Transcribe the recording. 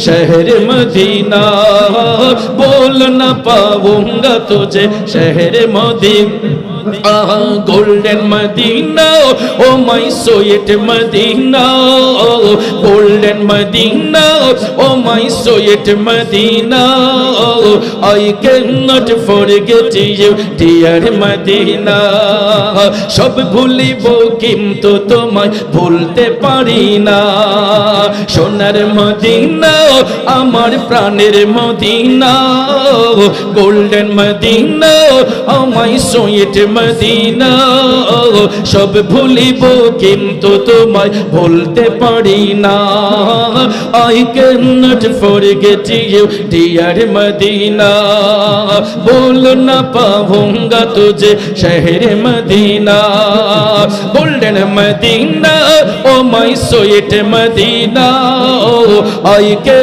शहर मदीना बोल न पाऊंगा तुझे शहर Medina golden Medina oh my sweet Medina golden Medina oh my sweet Medina I cannot forget you dear Medina सब भूलिब किन्तु তোমায় ভুলতে পারি না সোনার মদিনা আমার প্রাণের মদিনা গোল্ডেন মদিনা আমায় সুইট মদিনা সব ভুলিব কিন্তু তোমায় ভুলতে পারি না I cannot forget you dear Medina बोल न पाऊंगा तुझे शहर Medina golden Medina oh my sweet Medina आई के